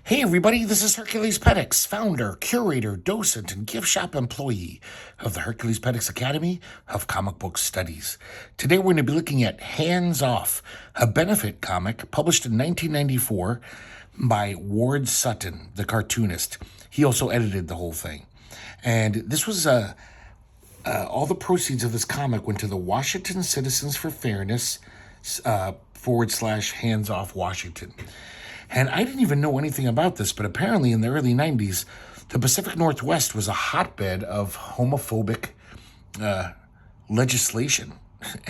Hey everybody, this is herculespetix, founder, curator, docent, and gift shop employee of the herculespetix Academy of Comic Book Studies. Today we're going to be looking at Hands Off, a benefit comic published in 1994 by Ward Sutton, the cartoonist. He also edited the whole thing. And this was all the proceeds of this comic went to the Washington Citizens for Fairness / Hands Off Washington. And I didn't even know anything about this, but apparently in the early 90s, the Pacific Northwest was a hotbed of homophobic legislation.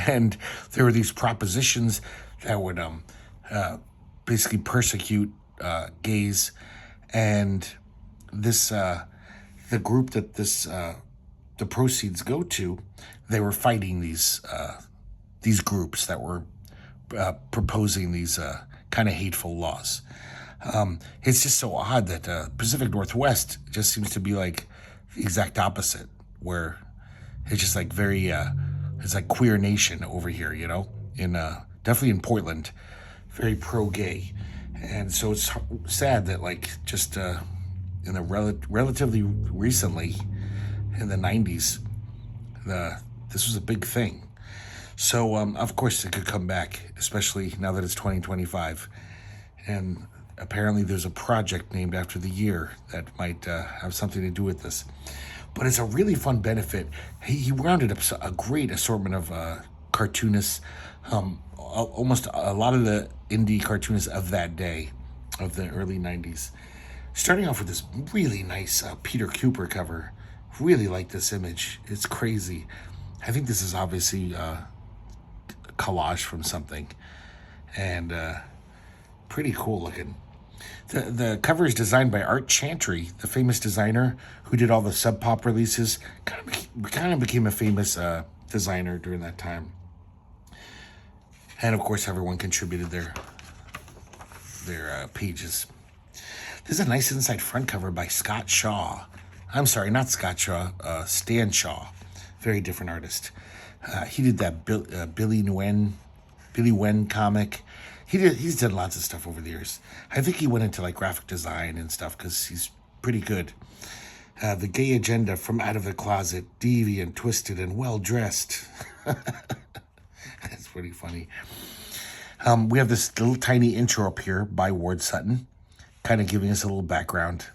And there were these propositions that would basically persecute gays. And this, the group that the proceeds go to, they were fighting these groups that were proposing these kind of hateful laws. It's just so odd that Pacific Northwest just seems to be like the exact opposite, where it's just like very, it's like queer nation over here, you know, in definitely in Portland, very pro-gay. And so it's sad that like just in the relatively recently, in the 90s, this was a big thing. So, of course, it could come back, especially now that it's 2025. And apparently there's a project named after the year that might have something to do with this. But it's a really fun benefit. He rounded up a great assortment of cartoonists, almost a lot of the indie cartoonists of that day, of the early 90s. Starting off with this really nice Peter Cooper cover. Really like this image. It's crazy. I think this is obviously collage from something, and pretty cool looking. The cover is designed by Art Chantry, the famous designer who did all the Sub Pop releases. Kind of became a famous designer during that time. And of course, everyone contributed their pages. This is a nice inside front cover by Scott Shaw. I'm sorry, not Scott Shaw, Stan Shaw. Very different artist. He did that Billy Wen comic. He's done lots of stuff over the years. I think he went into like graphic design and stuff because he's pretty good. The gay agenda from out of the closet, deviant, twisted, and well dressed. That's pretty funny. We have this little tiny intro up here by Ward Sutton, kind of giving us a little background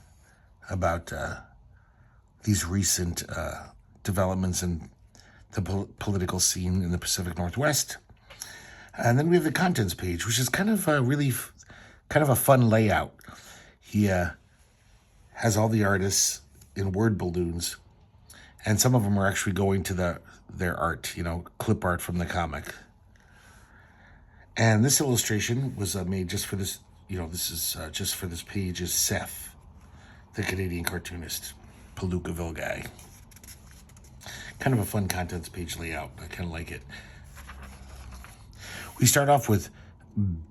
about these recent developments in the political scene in the Pacific Northwest. And then we have the contents page, which is kind of a fun layout. He has all the artists in word balloons, and some of them are actually going to their art, you know, clip art from the comic. And this illustration was made just for this, you know, this is just for this page is Seth, the Canadian cartoonist, Palookaville guy. Kind of a fun contents page layout. I kind of like it. We start off with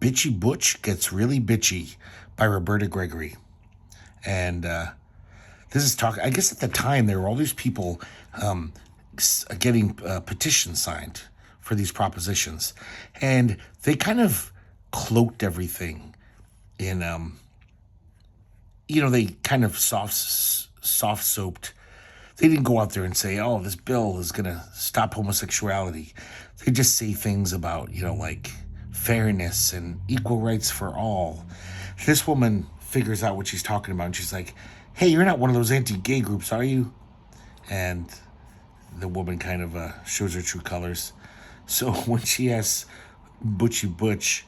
Bitchy Butch Gets Really Bitchy by Roberta Gregory. And this is talk. I guess at the time there were all these people getting petitions signed for these propositions. And they kind of cloaked everything in, you know, they kind of soft-soaped. They didn't go out there and say, oh, this bill is going to stop homosexuality. They just say things about, you know, like fairness and equal rights for all. This woman figures out what she's talking about, and she's like, hey, you're not one of those anti-gay groups, are you? And the woman kind of shows her true colors. So when she asks Butchy Butch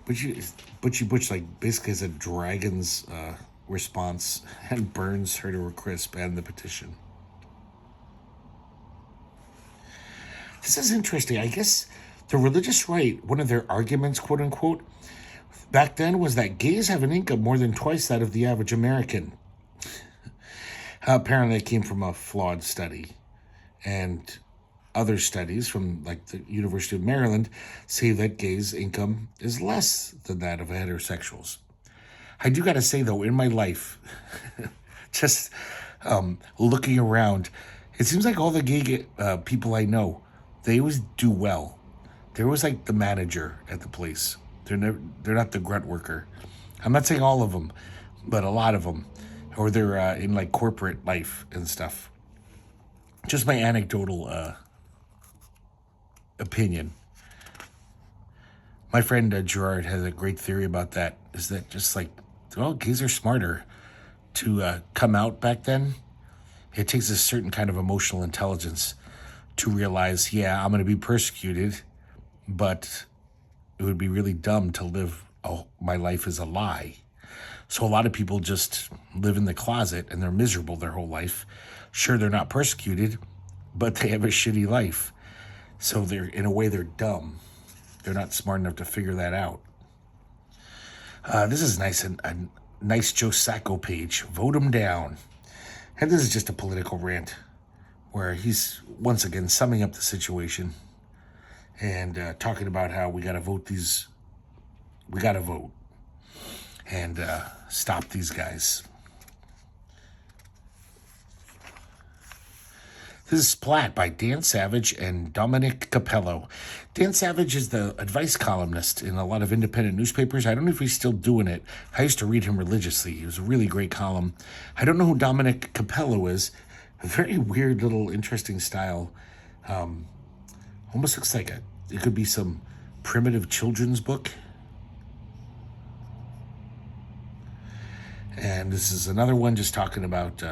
like basically has a dragon's response and burns her to a crisp and the petition. This is interesting. I guess the religious right, one of their arguments, quote unquote, back then was that gays have an income more than twice that of the average American. Apparently it came from a flawed study. And other studies from like the University of Maryland say that gays' income is less than that of heterosexuals. I do got to say, though, in my life, just looking around, it seems like all the gay people I know, they always do well. They're always like the manager at the place. They're not the grunt worker. I'm not saying all of them, but a lot of them, or they're in like corporate life and stuff. Just my anecdotal opinion. My friend Gerard has a great theory about that. Is that just like, well, gays are smarter to come out back then. It takes a certain kind of emotional intelligence to realize, yeah, I'm going to be persecuted, but it would be really dumb to live my life as a lie. So a lot of people just live in the closet and they're miserable their whole life. Sure, they're not persecuted, but they have a shitty life. So in a way, they're dumb. They're not smart enough to figure that out. This is nice, a nice Joe Sacco page. Vote him down. And this is just a political rant where he's once again summing up the situation and talking about how we got to vote and stop these guys. This is Splat by Dan Savage and Dominic Capello. Dan Savage is the advice columnist in a lot of independent newspapers. I don't know if he's still doing it. I used to read him religiously. He was a really great column. I don't know who Dominic Capello is. A very weird little interesting style. Almost looks like it could be some primitive children's book. And this is another one just talking about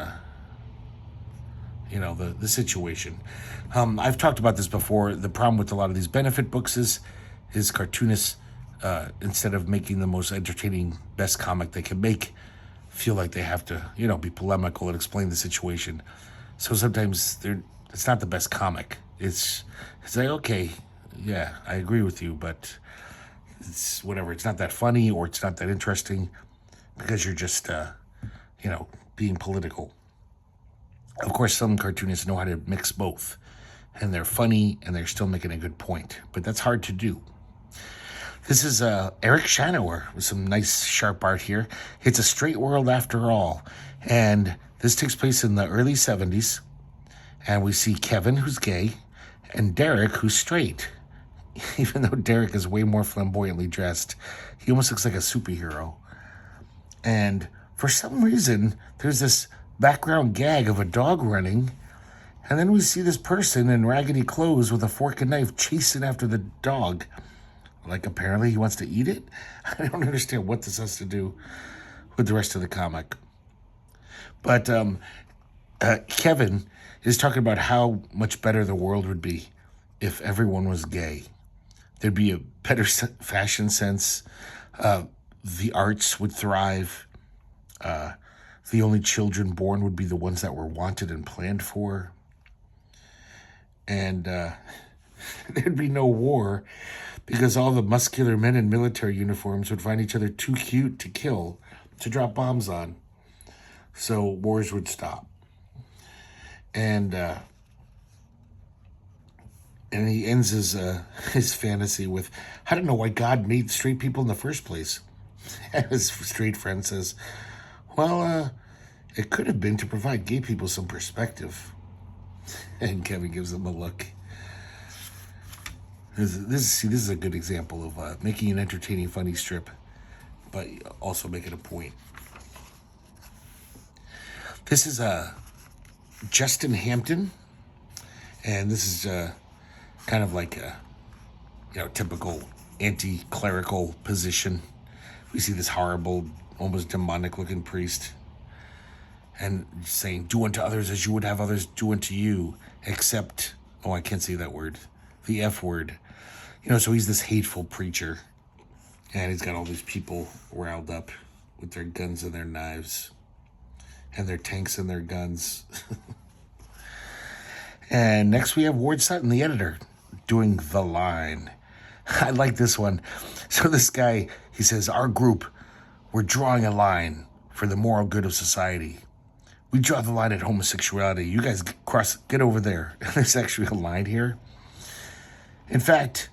the situation. I've talked about this before. The problem with a lot of these benefit books is cartoonists, instead of making the most entertaining, best comic they can make, feel like they have to, be polemical and explain the situation. So sometimes it's not the best comic. It's like, okay, yeah, I agree with you, but it's whatever. It's not that funny or it's not that interesting because you're just, being political. Of course, some cartoonists know how to mix both, and they're funny, and they're still making a good point, but that's hard to do. This is Eric Shanower with some nice, sharp art here. It's a straight world after all, and this takes place in the early 70s, and we see Kevin, who's gay, and Derek, who's straight. Even though Derek is way more flamboyantly dressed, he almost looks like a superhero. And for some reason, there's this background gag of a dog running, and then we see this person in raggedy clothes with a fork and knife chasing after the dog. Like, apparently he wants to eat it? I don't understand what this has to do with the rest of the comic. But Kevin is talking about how much better the world would be if everyone was gay. There'd be a better fashion sense. The arts would thrive. The only children born would be the ones that were wanted and planned for. And there'd be no war because all the muscular men in military uniforms would find each other too cute to kill, to drop bombs on. So wars would stop. And he ends his fantasy with, I don't know why God made straight people in the first place. And his straight friend says, well, it could have been to provide gay people some perspective. And Kevin gives him a look. This is a good example of making an entertaining, funny strip, but also making a point. This is Justin Hampton, and this is kind of like a typical anti-clerical position. We see this horrible, almost demonic-looking priest, and saying, "Do unto others as you would have others do unto you," except, I can't say that word, the F word. So he's this hateful preacher, and he's got all these people riled up with their guns and their knives, and their tanks and their guns. And next we have Ward Sutton, the editor, doing The Line. I like this one. So this guy, he says, our group, we're drawing a line for the moral good of society. We draw the line at homosexuality. You guys get over there. There's actually a line here. In fact,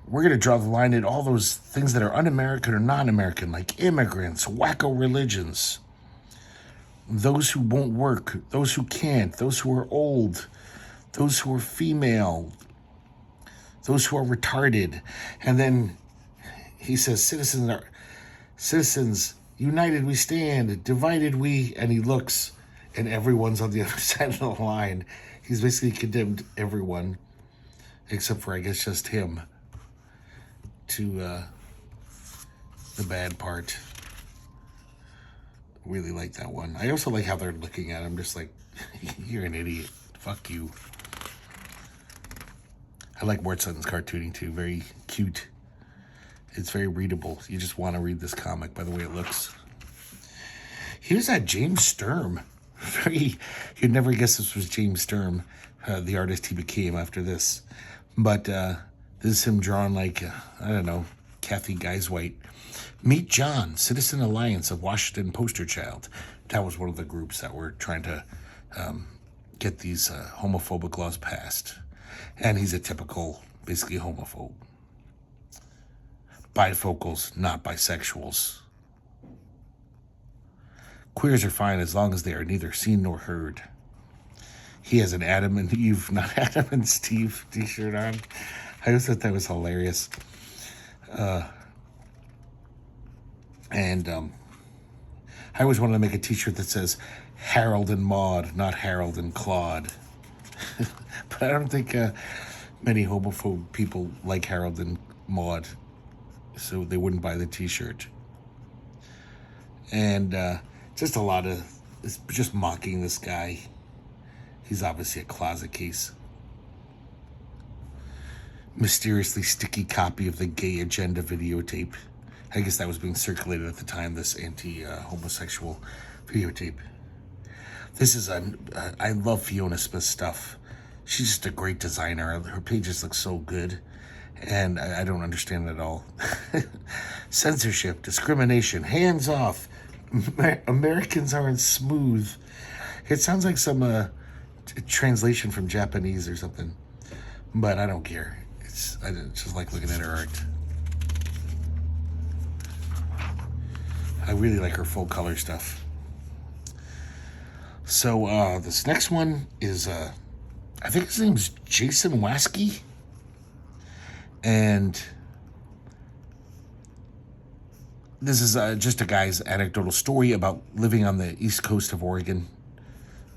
we're going to draw the line at all those things that are un-American or non-American, like immigrants, wacko religions, those who won't work, those who can't, those who are old, those who are female, those who are retarded. And then he says citizens United we stand, divided we, and he looks, and everyone's on the other side of the line. He's basically condemned everyone, except for, I guess, just him, to the bad part. Really like that one. I also like how they're looking at him, just like, you're an idiot. Fuck you. I like Mortson's cartooning too. Very cute. It's very readable. You just want to read this comic by the way it looks. Here's that James Sturm. You'd never guess this was James Sturm, the artist he became after this. But this is him drawn like, I don't know, Kathy Guyswhite. Meet John, Citizen Alliance of Washington Poster Child. That was one of the groups that were trying to get these homophobic laws passed. And he's a typical, basically, homophobe. Bifocals, not bisexuals. Queers are fine as long as they are neither seen nor heard. He has an Adam and Eve, not Adam and Steve t-shirt on. I always thought that was hilarious. I always wanted to make a t-shirt that says Harold and Maude, not Harold and Claude. But I don't think many homophobe people like Harold and Maude, so they wouldn't buy the t-shirt. And just a lot of, it's just mocking this guy. He's obviously a closet case. Mysteriously sticky copy of the Gay Agenda videotape. I guess that was being circulated at the time, this anti-homosexual videotape. This is, I love Fiona Smith's stuff. She's just a great designer. Her pages look so good. And I don't understand it at all. Censorship, discrimination, hands off. Americans aren't smooth. It sounds like some translation from Japanese or something. But I don't care. I just like looking at her art. I really like her full color stuff. So this next one is, I think his name's Jason Waskey. And this is just a guy's anecdotal story about living on the east coast of Oregon.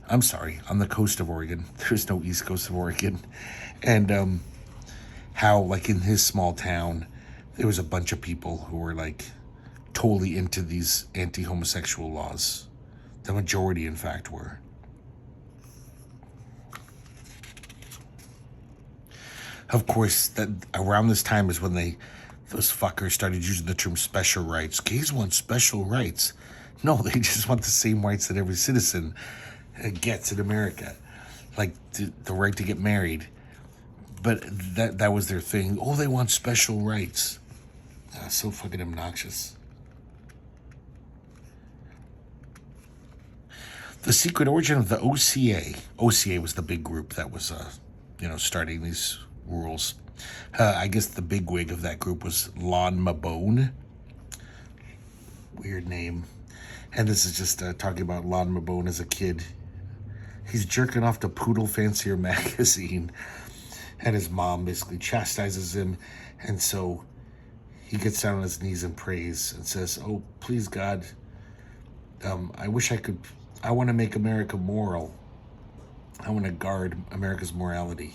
I'm sorry, on the coast of Oregon. There's no east coast of Oregon. And how, like, in his small town, there was a bunch of people who were, like, totally into these anti-homosexual laws. The majority, in fact, were. Of course, that around this time is when those fuckers started using the term special rights. Gays want special rights. No, they just want the same rights that every citizen gets in America. Like the right to get married. But that was their thing. Oh, they want special rights. So fucking obnoxious. The secret origin of the OCA. OCA was the big group that was, starting these rules. I guess the bigwig of that group was Lon Mabone. Weird name. And this is just talking about Lon Mabone as a kid. He's jerking off to Poodle Fancier magazine. And his mom basically chastises him. And so he gets down on his knees and prays and says, oh, please, God, I want to make America moral. I want to guard America's morality.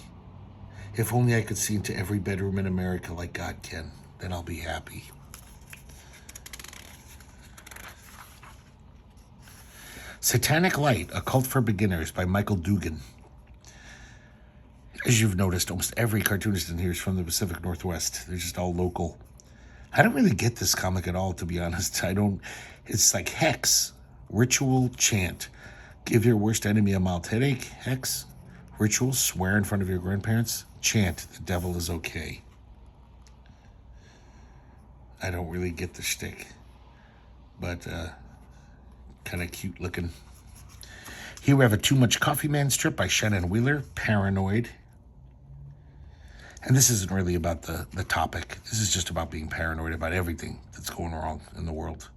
If only I could see into every bedroom in America like God can, then I'll be happy. Satanic Light, A Cult for Beginners by Michael Dugan. As you've noticed, almost every cartoonist in here is from the Pacific Northwest. They're just all local. I don't really get this comic at all, to be honest. It's like Hex, Ritual, Chant. Give your worst enemy a mild headache. Hex, Ritual, swear in front of your grandparents. Chant, the devil is okay. I don't really get the shtick. But, kind of cute looking. Here we have a Too Much Coffee Man strip by Shannon Wheeler, Paranoid. And this isn't really about the topic. This is just about being paranoid about everything that's going wrong in the world.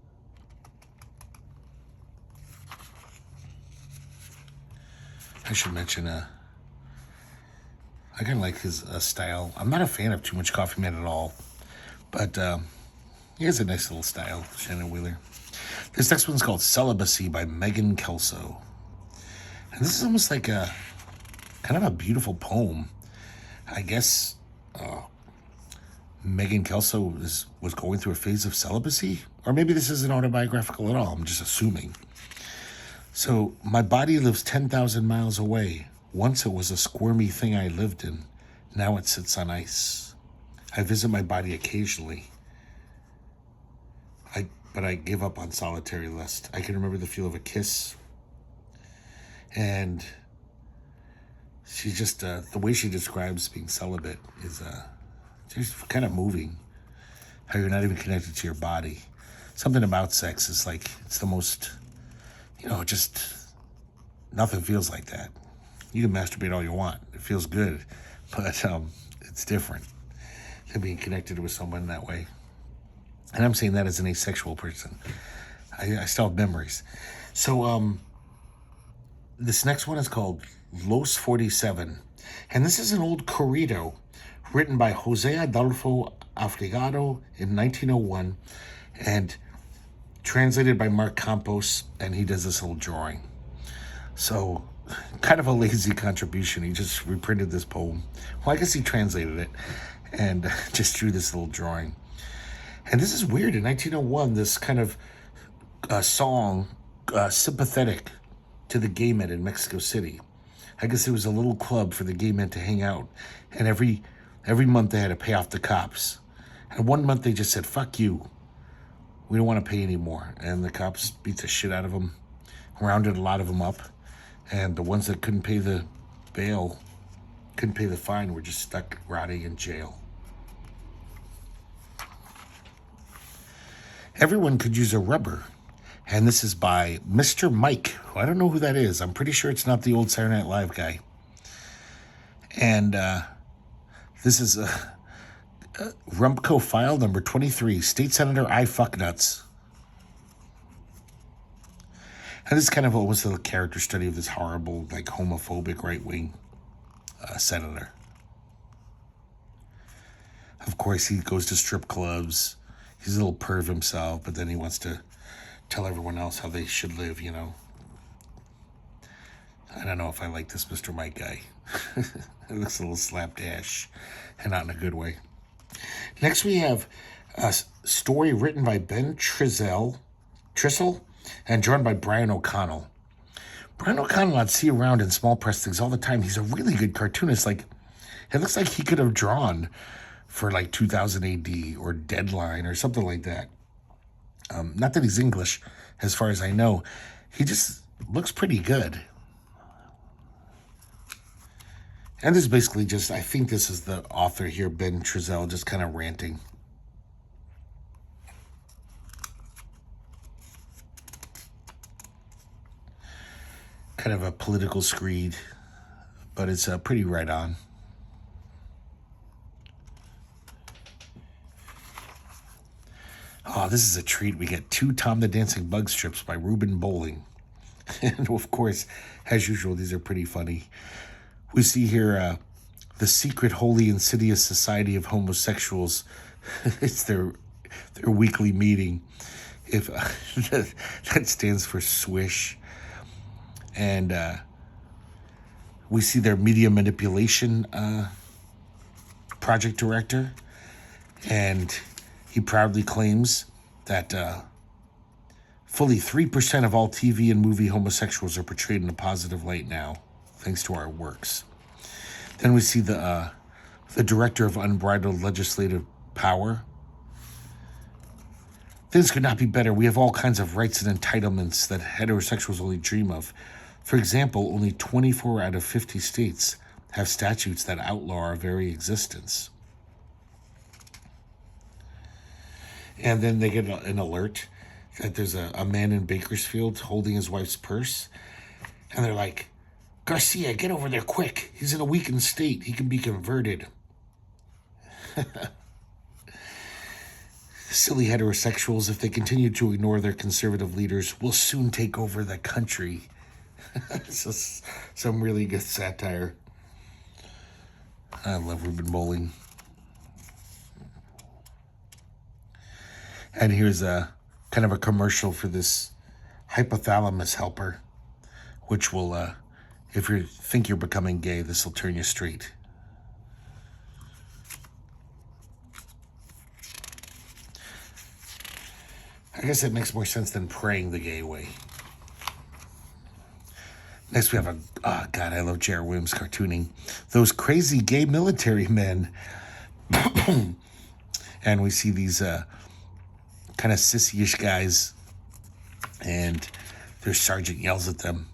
I should mention, I kind of like his style. I'm not a fan of Too Much Coffee Man at all. But he has a nice little style, Shannon Wheeler. This next one's called Celibacy by Megan Kelso. And this is almost like a kind of a beautiful poem. I guess Megan Kelso was going through a phase of celibacy. Or maybe this isn't autobiographical at all. I'm just assuming. So, my body lives 10,000 miles away. Once it was a squirmy thing I lived in. Now it sits on ice. I visit my body occasionally. But I give up on solitary lust. I can remember the feel of a kiss. And she just, the way she describes being celibate is just kind of moving. How you're not even connected to your body. Something about sex is like, it's the most, just nothing feels like that. You can masturbate all you want. It feels good. But it's different than being connected with someone that way. And I'm saying that as an asexual person. I still have memories. So this next one is called Los 47. And this is an old corrido written by Jose Adolfo Afligado in 1901 and translated by Mark Campos, and he does this little drawing. So kind of a lazy contribution. He just reprinted this poem. Well, I guess he translated it and just drew this little drawing. And this is weird. In 1901, this kind of song, sympathetic to the gay men in Mexico City. I guess it was a little club for the gay men to hang out. And every month they had to pay off the cops. And one month they just said, fuck you. We don't want to pay anymore. And the cops beat the shit out of them, rounded a lot of them up. And the ones that couldn't pay the bail, couldn't pay the fine, were just stuck rotting in jail. Everyone could use a rubber. And this is by Mr. Mike. I don't know who that is. I'm pretty sure it's not the old Saturday Night Live guy. And this is Rumpco file number 23. State Senator I Fuck Nuts. And this is kind of almost a character study of this horrible, like, homophobic right-wing senator. Of course, he goes to strip clubs. He's a little perv himself, but then he wants to tell everyone else how they should live, I don't know if I like this Mr. Mike guy. It looks a little slapdash, and not in a good way. Next, we have a story written by Ben Trissell and drawn by Brian O'Connell. Brian O'Connell I'd see around in small press things all the time. He's a really good cartoonist. Like, it looks like he could have drawn for like 2000 AD or Deadline or something like that. Not that he's English, as far as I know. He just looks pretty good. And this is basically just, I think this is the author here, Ben Trissell, just kind of ranting. Kind of a political screed, but it's pretty right on. Oh, this is a treat. We get 2 Tom the Dancing Bug strips by Reuben Bolling. And of course, as usual, these are pretty funny. We see here the secret, holy, insidious society of homosexuals. It's their weekly meeting. If that stands for Swish. And we see their media manipulation project director. And he proudly claims that fully 3% of all TV and movie homosexuals are portrayed in a positive light now, thanks to our works. Then we see the director of unbridled legislative power. Things could not be better. We have all kinds of rights and entitlements that heterosexuals only dream of. For example, only 24 out of 50 states have statutes that outlaw our very existence. And then they get an alert that there's a man in Bakersfield holding his wife's purse. And they're like, Garcia, get over there quick. He's in a weakened state. He can be converted. Silly heterosexuals, if they continue to ignore their conservative leaders, will soon take over the country. So, some really good satire. I love Reuben Bolling. And here's kind kind of a commercial for this hypothalamus helper, which will, if you think you're becoming gay, this will turn you straight. I guess it makes more sense than praying the gay away. Next, we have oh God, I love J.R. Williams cartooning. Those crazy gay military men. And we see these kind of sissy-ish guys, and their sergeant yells at them.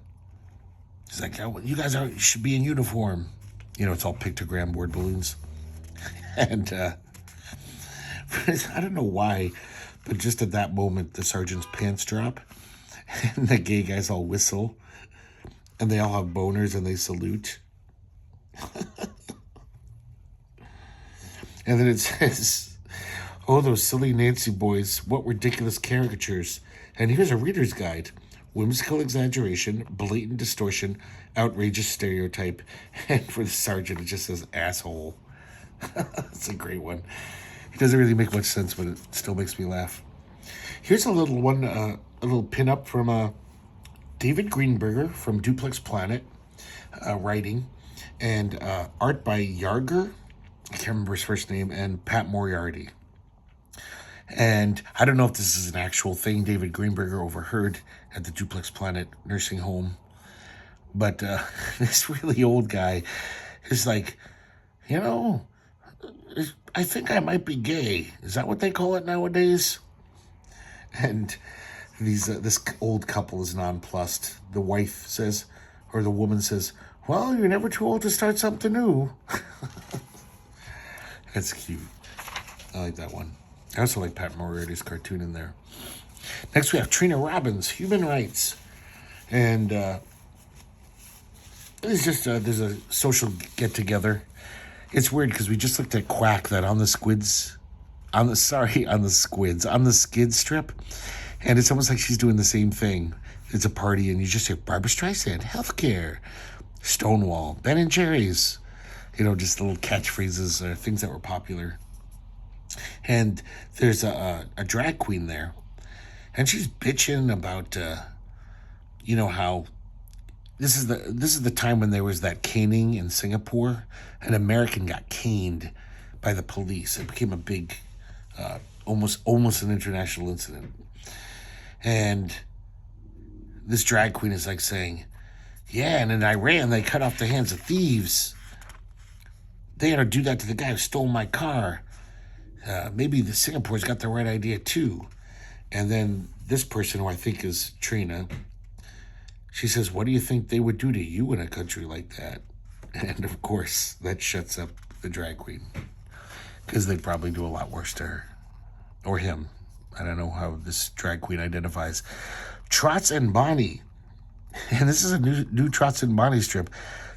He's like, oh, you guys you should be in uniform. You know, it's all pictogram word balloons. And I don't know why, but just at that moment, the sergeant's pants drop, and the gay guys all whistle, and they all have boners, and they salute. And then it says, oh, those silly Nancy boys, what ridiculous caricatures. And here's a reader's guide. Whimsical exaggeration, blatant distortion, outrageous stereotype. And for the sergeant, it just says asshole. It's a great one. It doesn't really make much sense, but it still makes me laugh. Here's a little one, a little pin-up from David Greenberger from Duplex Planet, writing, and art by Yarger, I can't remember his first name, and Pat Moriarty. And I don't know if this is an actual thing David Greenberger overheard at the Duplex Planet nursing home, but this really old guy is like, you know, I think I might be gay. Is that what they call it nowadays? And this old couple is nonplussed. The wife says, or the woman says, well, you're never too old to start something new. That's cute. I like that one. I also like Pat Moriarty's cartoon in there. Next, we have Trina Robbins, Human Rights. And it's just, there's a social get-together. It's weird because we just looked at Quack, that on the Skid strip. And it's almost like she's doing the same thing. It's a party, and you just hear Barbra Streisand, healthcare, Stonewall, Ben & Jerry's. You know, just little catchphrases or things that were popular. And there's a drag queen there. And she's bitching about, you know, how this is the time when there was that caning in Singapore. An American got caned by the police. It became a big, almost an international incident. And this drag queen is like saying, yeah, and in Iran, they cut off the hands of thieves. They had to do that to the guy who stole my car. Maybe the Singapore's got the right idea too. And then this person, who I think is Trina, she says, what do you think they would do to you in a country like that? And of course, that shuts up the drag queen, because they'd probably do a lot worse to her. Or him. I don't know how this drag queen identifies. Trots and Bonnie. And this is a new Trots and Bonnie strip.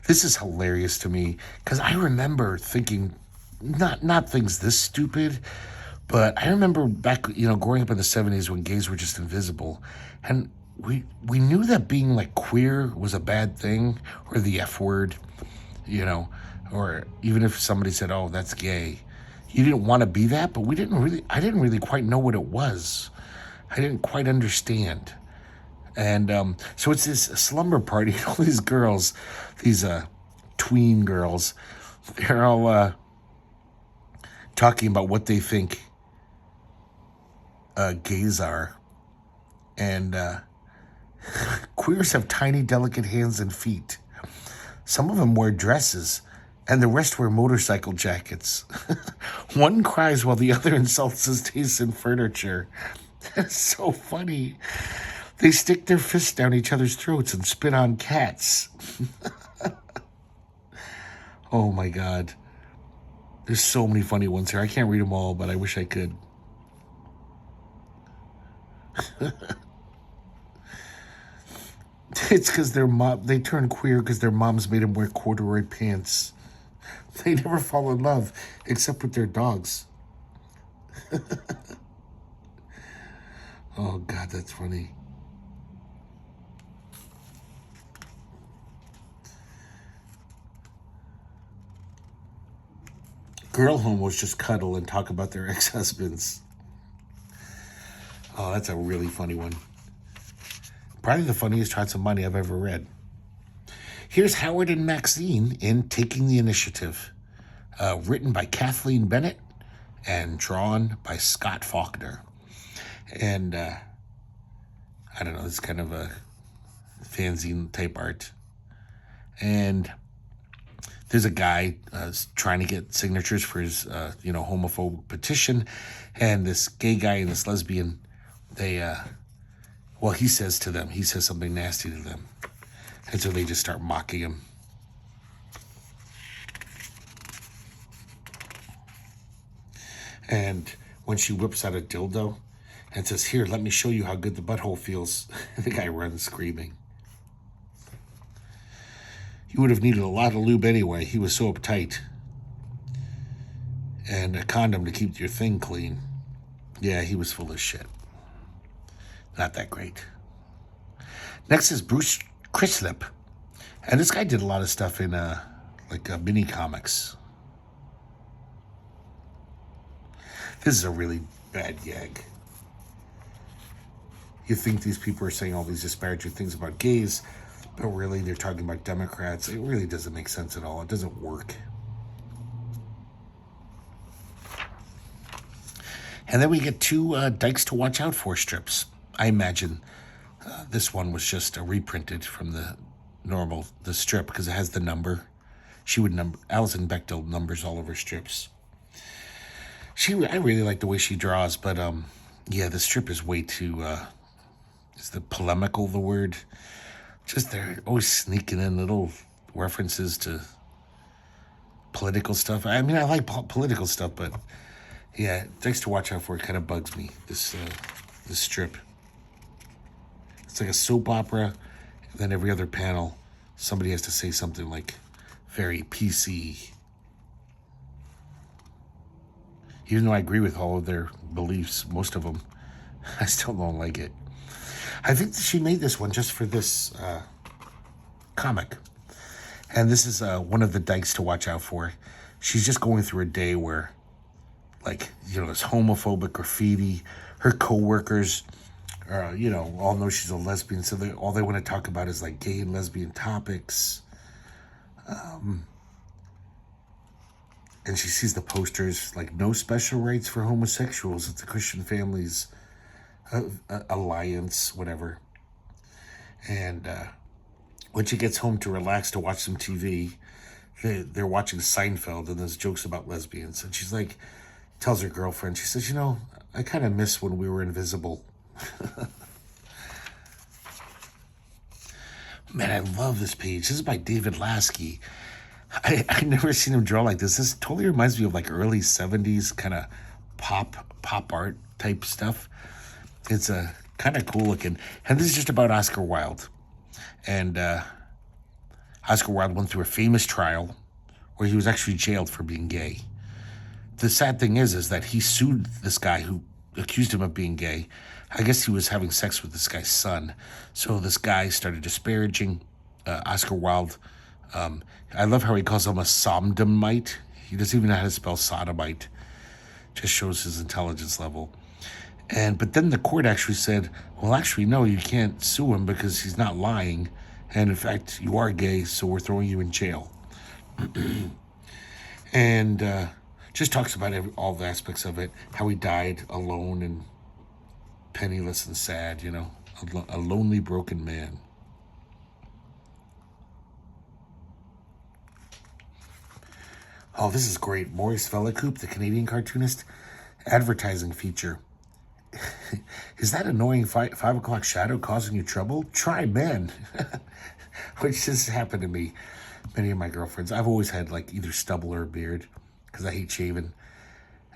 This is hilarious to me, because I remember thinking, not things this stupid, but I remember back, you know, growing up in the 70s when gays were just invisible, and we knew that being like queer was a bad thing, or the F word, you know, or even if somebody said, oh, that's gay, you didn't want to be that, but I didn't really quite know what it was. I didn't quite understand. And so it's this slumber party, all these girls, these tween girls, they're all talking about what they think gays are. And queers have tiny, delicate hands and feet. Some of them wear dresses, and the rest wear motorcycle jackets. One cries while the other insults his taste in furniture. That's so funny. They stick their fists down each other's throats and spit on cats. Oh my God. There's so many funny ones here. I can't read them all, but I wish I could. It's because they turned queer because their moms made them wear corduroy pants. They never fall in love, except with their dogs. Oh God, that's funny. Girl homos just cuddle and talk about their ex-husbands. Oh, that's a really funny one. Probably the funniest Trots of Money I've ever read. Here's Howard and Maxine in Taking the Initiative. Written by Kathleen Bennett and drawn by Scott Faulkner. And I don't know, it's kind of a fanzine type art. And there's a guy trying to get signatures for his, homophobic petition. And this gay guy and this lesbian, he says something nasty to them. And so they just start mocking him. And when she whips out a dildo and says, "Here, let me show you how good the butthole feels," the guy runs screaming. He would have needed a lot of lube anyway. He was so uptight. And a condom to keep your thing clean. Yeah, he was full of shit. Not that great. Next is Bruce Crislip. And this guy did a lot of stuff in mini comics. This is a really bad gag. You think these people are saying all these disparaging things about gays, but really they're talking about Democrats. It really doesn't make sense at all. It doesn't work. And then we get two Dykes to Watch Out For strips. I imagine this one was just reprinted from the strip because it has the number. Alison Bechdel numbers all of her strips. I really like the way she draws, but the strip is way too, is the polemical the word? Just they're always sneaking in little references to political stuff. I mean, I like political stuff, but yeah, Dykes to Watch Out For. It kind of bugs me, this strip. It's like a soap opera, and then every other panel, somebody has to say something like very PC. Even though I agree with all of their beliefs, most of them, I still don't like it. I think that she made this one just for this comic. And this is one of the Dykes to Watch Out For. She's just going through a day where, there's homophobic graffiti. Her coworkers, all know she's a lesbian, so all they want to talk about is, gay and lesbian topics. And she sees the posters, no special rights for homosexuals. It's the Christian Families Alliance, whatever. And when she gets home to relax to watch some TV, they're watching Seinfeld, and there's jokes about lesbians. And she's tells her girlfriend, she says, I kind of miss when we were invisible. Man, I love this page. This is by David Lasky. I never seen him draw like this. This totally reminds me of early 70s kind of pop art type stuff. It's kind of cool looking. And this is just about Oscar Wilde. And Oscar Wilde went through a famous trial where he was actually jailed for being gay. The sad thing is that he sued this guy who accused him of being gay. I guess he was having sex with this guy's son. So this guy started disparaging Oscar Wilde. I love how he calls him a sodomite. He doesn't even know how to spell sodomite. Just shows his intelligence level. But then the court actually said, well, actually, no, you can't sue him because he's not lying. And in fact, you are gay, so we're throwing you in jail. And just talks about all the aspects of it, how he died alone and penniless and sad, a lonely, broken man. Oh, this is great. Maurice Velacoop, the Canadian cartoonist, advertising feature. Is that annoying 5 o'clock shadow causing you trouble? Try men. Which just happened to me. Many of my girlfriends. I've always had either stubble or a beard because I hate shaving.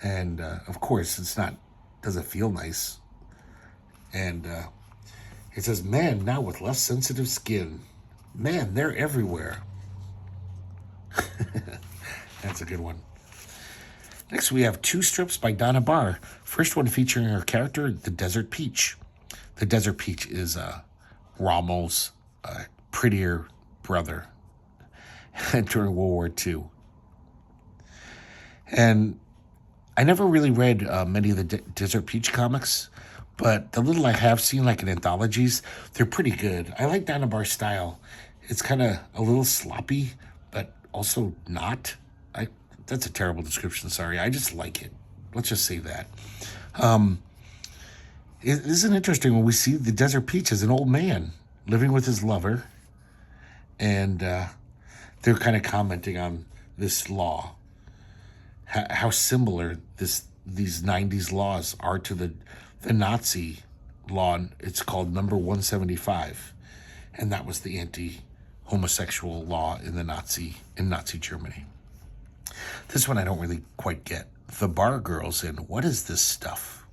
And of course, doesn't feel nice. And it says, men now with less sensitive skin. Man, they're everywhere. That's a good one. Next, we have 2 strips by Donna Barr. First one featuring her character, the Desert Peach. The Desert Peach is Rommel's prettier brother during World War II. And I never really read many of the Desert Peach comics, But the little I have seen, like in anthologies, they're pretty good. I like Danabar's style. It's kind of a little sloppy, but also not. That's a terrible description, sorry. I just like it. Let's just say that. It isn't interesting when we see the Desert Peach as an old man living with his lover, and they're kind of commenting on this law, how similar these 90s laws are to the Nazi law. It's called number 175, and that was the anti-homosexual law in Nazi Germany. This one I don't really quite get. The bar girls in What Is This Stuff?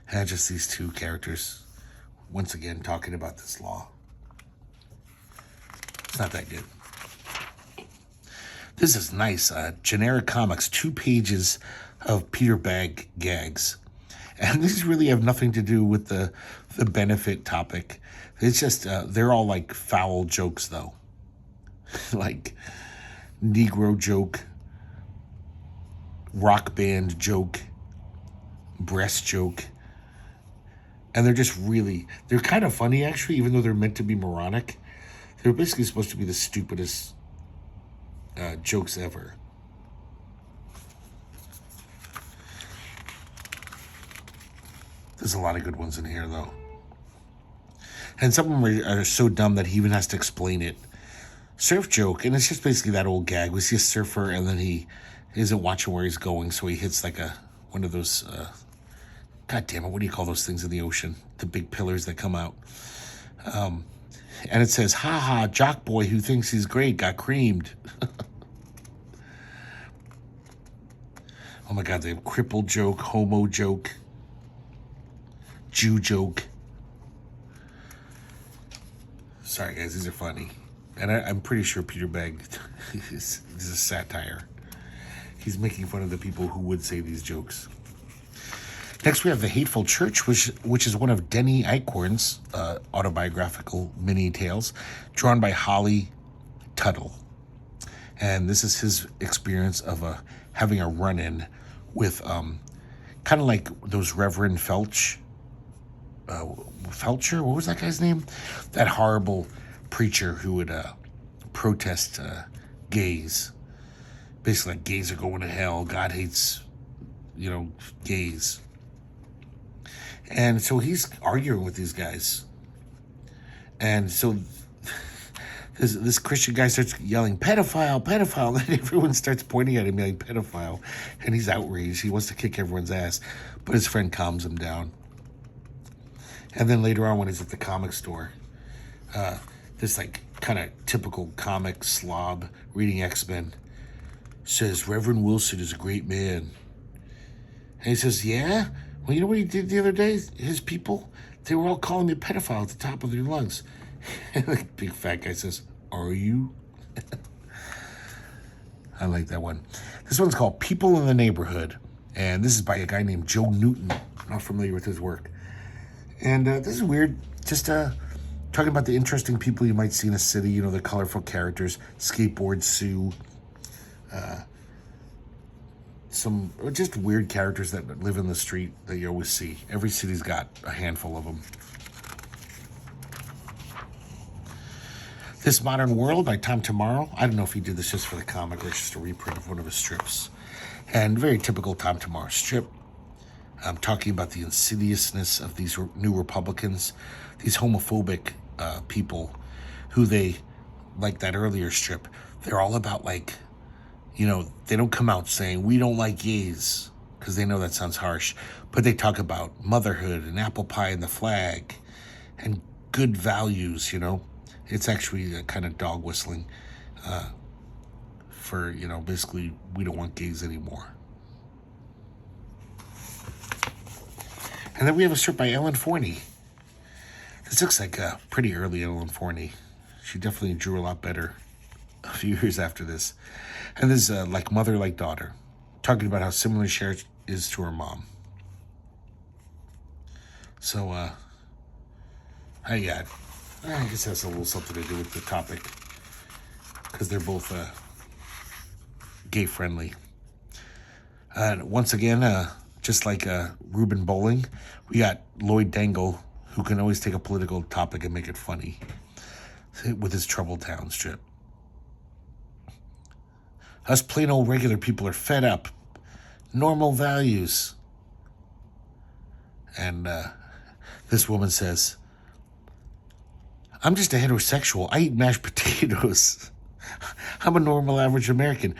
And just these two characters, once again, talking about this law. It's not that good. This is nice. Generic comics, 2 pages of Peter Bagge gags. And these really have nothing to do with the benefit topic. It's just, they're all like foul jokes, though. Like Negro joke, rock band joke, breast joke. And they're kind of funny, actually, even though they're meant to be moronic. They're basically supposed to be the stupidest jokes ever. There's a lot of good ones in here, though. And some of them are so dumb that he even has to explain it. Surf joke, and it's just basically that old gag. We see a surfer, and then he isn't watching where he's going, so he hits like one of those... God damn it, what do you call those things in the ocean? The big pillars that come out. And it says, "Ha ha, jock boy who thinks he's great got creamed." Oh my God, they have crippled joke, homo joke, Jew joke. Sorry guys, these are funny. And I'm pretty sure Peter Bagge is a satire. He's making fun of the people who would say these jokes. Next, we have The Hateful Church, which is one of Denny Eichhorn's autobiographical mini tales, drawn by Holly Tuttle. And this is his experience of having a run-in with kind of like those Reverend Felcher, what was that guy's name? That horrible preacher who would protest gays. Basically, like, gays are going to hell. God hates, gays. And so he's arguing with these guys. And so this Christian guy starts yelling, "Pedophile, pedophile." And then everyone starts pointing at him yelling, "Pedophile." And he's outraged. He wants to kick everyone's ass. But his friend calms him down. And then later on when he's at the comic store, this like kind of typical comic slob reading X-Men says, "Reverend Wilson is a great man." And he says, "Yeah? Well, you know what he did the other day? His people, they were all calling me a pedophile at the top of their lungs." And the big fat guy says, "Are you?" I like that one. This one's called People in the Neighborhood. And this is by a guy named Joe Newton. I'm not familiar with his work. And this is weird. Just talking about the interesting people you might see in a city. The colorful characters. Skateboard Sue. Some just weird characters that live in the street that you always see. Every city's got a handful of them. This Modern World by Tom Tomorrow. I don't know if he did this just for the comic or just a reprint of one of his strips. And very typical Tom Tomorrow strip. I'm talking about the insidiousness of these new Republicans, these homophobic people who they, like that earlier strip, they're all about they don't come out saying, "We don't like gays," because they know that sounds harsh. But they talk about motherhood and apple pie and the flag and good values, It's actually a kind of dog whistling for, basically, we don't want gays anymore. And then we have a strip by Ellen Forney. This looks like a pretty early Ellen Forney. She definitely drew a lot better a few years after this. And this is like mother, like daughter, talking about how similar she is to her mom. So, I guess that's a little something to do with the topic, because they're both gay friendly. And once again, just like Reuben Bolling, we got Lloyd Dangle, who can always take a political topic and make it funny with his Troubled Town strip. Us plain old regular people are fed up. Normal values. And this woman says, I'm just a heterosexual. I eat mashed potatoes. I'm a normal average American.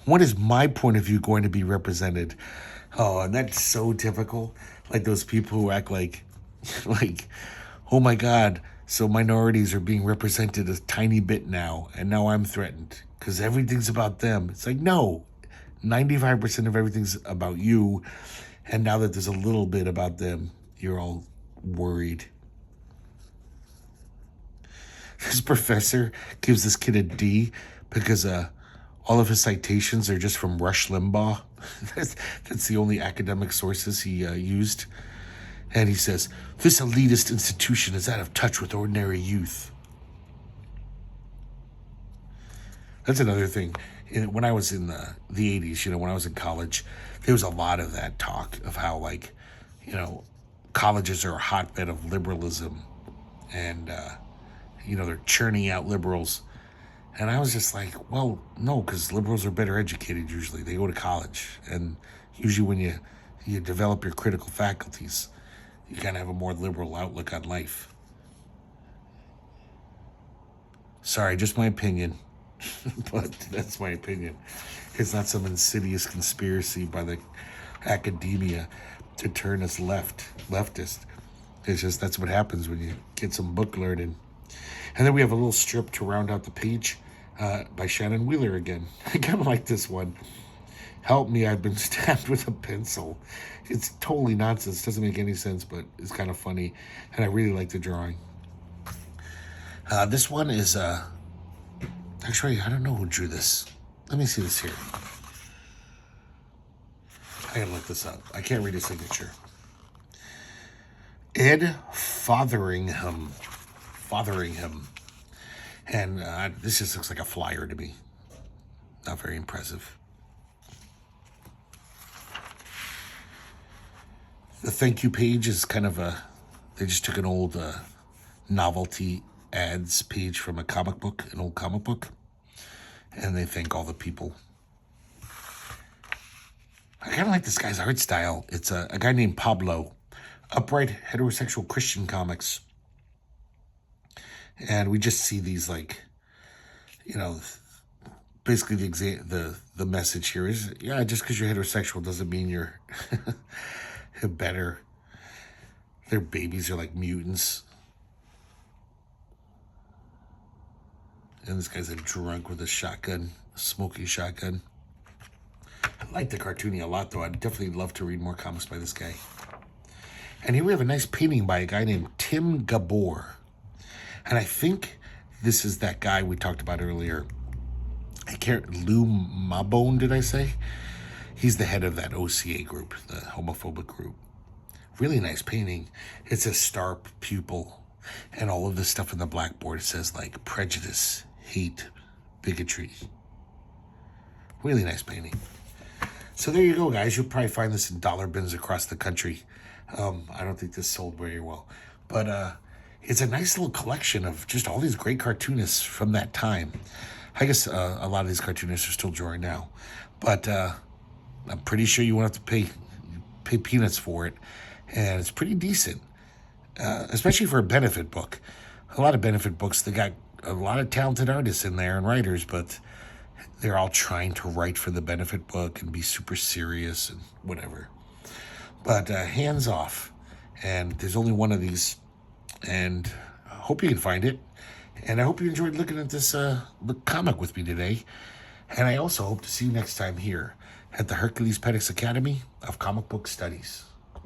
When is my point of view going to be represented? Oh, and that's so typical. Like those people who act like, oh my God, so minorities are being represented a tiny bit now, and now I'm threatened because everything's about them. It's like, no, 95% of everything's about you, and now that there's a little bit about them, you're all worried. This professor gives this kid a D because all of his citations are just from Rush Limbaugh. That's the only academic sources he used. And he says, this elitist institution is out of touch with ordinary youth. That's another thing. When I was in the 80s, when I was in college, there was a lot of that talk of how, colleges are a hotbed of liberalism. And, they're churning out liberals. And I was just like, well, no, because liberals are better educated usually. They go to college. And usually when you develop your critical faculties, you kind of have a more liberal outlook on life. Sorry, just my opinion. But that's my opinion. It's not some insidious conspiracy by the academia to turn us leftist. It's just that's what happens when you get some book learning. And then we have a little strip to round out the page by Shannon Wheeler again. I kind of like this one. Help me, I've been stabbed with a pencil. It's totally nonsense. Doesn't make any sense, but it's kind of funny. And I really like the drawing. This one is... actually, I don't know who drew this. Let me see this here. I gotta look this up. I can't read his signature. Ed Fotheringham. And this just looks like a flyer to me. Not very impressive. The thank you page is kind of they just took an old novelty ads page from an old comic book, and they thank all the people. I kind of like this guy's art style. It's a guy named Pablo, upright heterosexual Christian comics. And we just see these basically the message here is, just because you're heterosexual doesn't mean you're better. Their babies are like mutants. And this guy's a drunk with a shotgun, a smoking shotgun. I like the cartooning a lot, though. I'd definitely love to read more comics by this guy. And here we have a nice painting by a guy named Tim Gabor. And I think this is that guy we talked about earlier. Lou Mabone, did I say? He's the head of that OCA group, the homophobic group. Really nice painting. It's a star pupil. And all of this stuff on the blackboard says prejudice, hate, bigotry. Really nice painting. So there you go, guys. You'll probably find this in dollar bins across the country. I don't think this sold very well. But it's a nice little collection of just all these great cartoonists from that time. I guess a lot of these cartoonists are still drawing now. But I'm pretty sure you won't have to pay peanuts for it. And it's pretty decent, especially for a benefit book. A lot of benefit books, they got a lot of talented artists in there and writers, but they're all trying to write for the benefit book and be super serious and whatever. But hands off. And there's only one of these. And I hope you can find it. And I hope you enjoyed looking at this comic with me today. And I also hope to see you next time here at the Herculespetix Academy of Comic Book Studies.